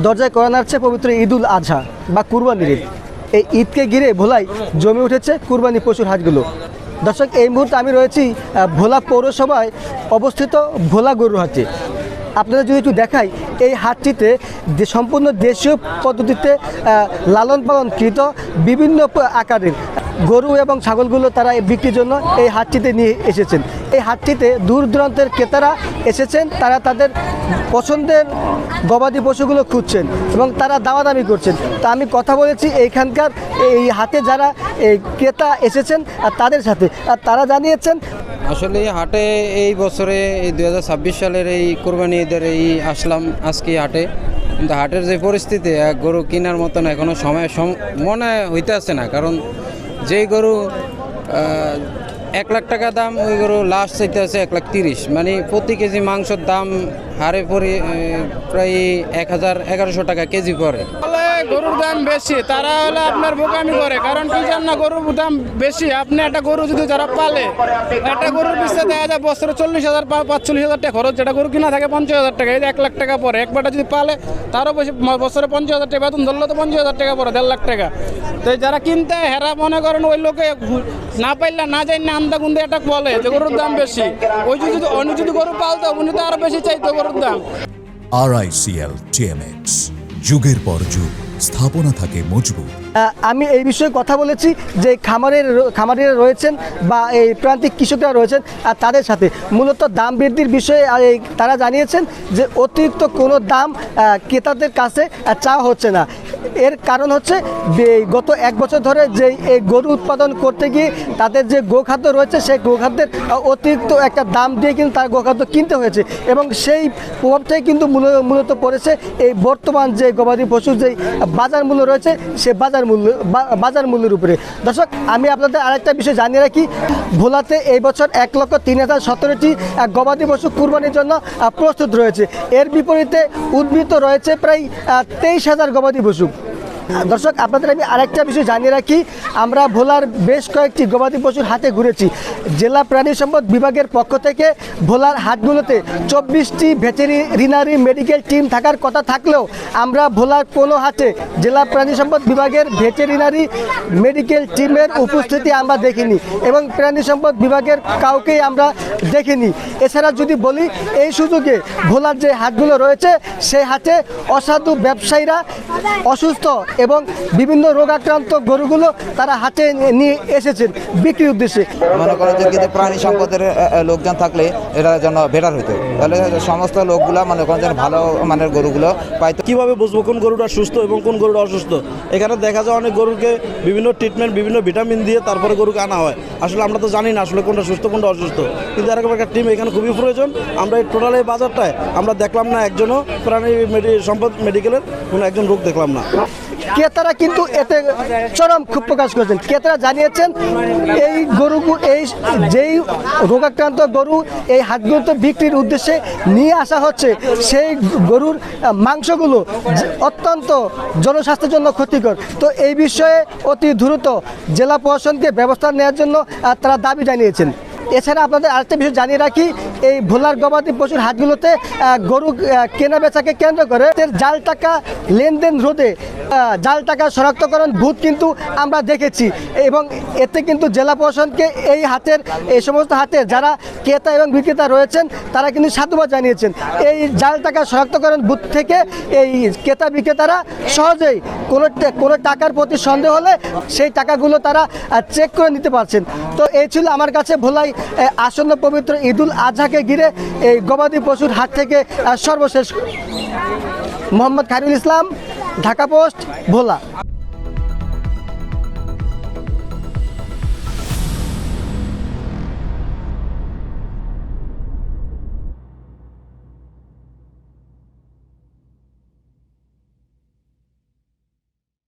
দরজায় করা নাড়ছে পবিত্র ঈদুল আজহা বা কুরবানির ঈদ। এই ঈদকে ঘিরে ভোলায় জমে উঠেছে কুরবানি পশুর হাটগুলো। দর্শক, এই মুহূর্তে আমি রয়েছি ভোলা পৌরসভায় অবস্থিত ভোলা গরুর হাটে। আপনাদের যদি একটু দেখাই, এই হাটটিতে যে সম্পূর্ণ দেশীয় পদ্ধতিতে লালন পালনকৃত বিভিন্ন আকারের গরু এবং ছাগলগুলো তারা বিক্রির জন্য এই হাটটিতে নিয়ে এসেছেন। এই হাটটিতে দূর দূরান্তের ক্রেতারা এসেছেন, তারা তাদের পছন্দের গবাদি পশুগুলো খুঁজছেন এবং তারা দামাদামি করছেন। তা আমি কথা বলেছি এইখানকার এই হাটে যারা ক্রেতা এসেছেন আর তাদের সাথে, আর তারা জানিয়েছেন আসলে হাটে এই বছরে এই 2026 সালের এই কোরবানি ঈদের এই আসলাম আজকে হাটে, কিন্তু হাটের যে পরিস্থিতি গরু কেনার মতন এখনও সময় মনে হইতে আসে না। কারণ যেই গরু 1 লাখ টাকা দাম, ওই গরু লাস্ট চাইতে আছে 1,30,000। মানে প্রতি কেজি মাংসের দাম হারে পরে প্রায় 1,000-1,100 টাকা কেজি পড়ে। গরুর দাম বেশি, তারা হলে আপনার বোকামি করে। কারণ কি জান না, গরুর দাম বেশি। আপনি একটা গরু যদি যারা পালে, একটা গরুর পিছনে দেখা যায় বছরে 40,000-45,000 টাকা খরচ, যেটা গরু কিনা থাকে 50,000 টাকা। এই যে 1 লাখ টাকা পরে একবারটা যদি পালে, তারও বেশি, বছরে 50,000 টাকা বেতন ধরলে তো 50,000 টাকা পরে, 1.5 লাখ টাকা। তো যারা কিনতে হেরা মনে করেন ওই লোকে না পাইলে না যাই না আন্দা গুন্দে এটা বলে যে গরুর দাম বেশি। ওই যদি অন্য যদি গরু পালতো উনি তো আরো বেশি চাইতো গরুর দাম। RICL TMX, যুগের পর যুগ স্থাপনা থাকে মজবুত। আমি এই বিষয়ে কথা বলেছি যে খামারিরা রয়েছেন বা এই প্রান্তিক কৃষকরা রয়েছেন আর তাদের সাথে মূলত দাম বৃদ্ধির বিষয়ে তারা জানিয়েছেন যে অতিরিক্ত কোনো দাম ক্রেতাদের কাছে চাওয়া হচ্ছে না। এর কারণ হচ্ছে গত 1 বছর ধরে যে এই গরু উৎপাদন করতে গিয়ে তাদের যে গোখাদ্য রয়েছে, সেই গোখাদ্যের অতিরিক্ত একটা দাম দিয়ে কিন্তু তার গোখাদ্য কিনতে হয়েছে এবং সেই প্রভাবটাই কিন্তু মূলত পড়েছে এই বর্তমান যে গবাদি পশুর যে বাজার মূল্য রয়েছে সে বাজার মূল্যের উপরে। দর্শক, আমি আপনাদের আরেকটা বিষয় জানিয়ে রাখি, ভোলাতে এই বছর 1,03,017টি গবাদি পশু কুরবানির জন্য প্রস্তুত রয়েছে। এর বিপরীতে উদ্বৃত্ত রয়েছে প্রায় 23,000 গবাদি পশু। দর্শক, আপনাদের আমি আরেকটা বিষয় জানিয়ে রাখি, আমরা ভোলার বেশ কয়েকটি গবাদি পশুর হাটে ঘুরেছি। জেলা প্রাণী সম্পদ বিভাগের পক্ষ থেকে ভোলার হাটগুলোতে 24টি ভেটেরিনারি মেডিকেল টিম থাকার কথা থাকলেও আমরা ভোলার কোনো হাটে জেলা প্রাণী সম্পদ বিভাগের ভেটেরিনারি মেডিকেল টিমের উপস্থিতি আমরা দেখিনি এবং প্রাণী সম্পদ বিভাগের কাউকেই আমরা দেখিনি। এছাড়া যদি বলি, এই সুযোগে ভোলার যে হাটগুলো রয়েছে সেই হাটে অসাধু ব্যবসায়ীরা অসুস্থ এবং বিভিন্ন রোগাক্রান্ত গরুগুলো তারা হাটে নিয়ে এসেছেন বিক্রির উদ্দেশ্যে। মনে করেন যে কিন্তু প্রাণী সম্পদের লোকজন থাকলে এটা যেন বেটার হতো, তাহলে সমস্ত লোকগুলা মনে করেন যেন ভালো মানের গরুগুলো পাইতো। কীভাবে বুঝবো কোন গরুটা সুস্থ এবং কোন গরুটা অসুস্থ? এখানে দেখা যায় অনেক গরুকে বিভিন্ন ট্রিটমেন্ট, বিভিন্ন ভিটামিন দিয়ে তারপরে গরুকে আনা হয়। আসলে আমরা তো জানি না আসলে কোনটা সুস্থ কোনটা অসুস্থ, কিন্তু এরকম একটা টিম এখানে খুবই প্রয়োজন। আমরা এই টোটাল এই বাজারটায় আমরা দেখলাম না একজনও প্রাণী সম্পদ মেডিকেলের কোনো একজন রোগ দেখলাম না। ক্রেতারা কিন্তু এতে চরম ক্ষোভ প্রকাশ করেছেন। ক্রেতারা জানিয়েছেন এই যেই রোগাক্রান্ত গরু এই হাটগুলোতে বিক্রির উদ্দেশ্যে নিয়ে আসা হচ্ছে, সেই গরুর মাংসগুলো অত্যন্ত জনস্বাস্থ্যের জন্য ক্ষতিকর। তো এই বিষয়ে অতি দ্রুত জেলা প্রশাসনকে ব্যবস্থা নেওয়ার জন্য তারা দাবি জানিয়েছেন। এছাড়া আপনাদের আরেকটা বিষয় জানিয়ে রাখি, এই ভোলার গবাদি পশুর হাটগুলোতে গরু কেনা বেচাকে কেন্দ্র করে জাল টাকা লেনদেন রোধে জাল টাকা শনাক্তকরণ বুথ কিন্তু আমরা দেখেছি এবং এতে কিন্তু জেলা প্রশাসনকে এই সমস্ত হাটের যারা ক্রেতা এবং বিক্রেতা রয়েছেন তারা কিন্তু সাধুবাদ জানিয়েছেন। এই জাল টাকা শনাক্তকরণ বুথ থেকে এই ক্রেতা বিক্রেতারা সহজেই কোনো টাকার প্রতি সন্দেহ হলে সেই টাকাগুলো তারা চেক করে নিতে পারছেন। তো এই ছিল আমার কাছে ভোলাই আসন্ন পবিত্র ঈদুল আজহাকে ঘিরে এই গবাদি পশুর হাট থেকে সর্বশেষ। মোহাম্মদ খায়রুল ইসলাম, ঢাকা পোস্ট, ভোলা।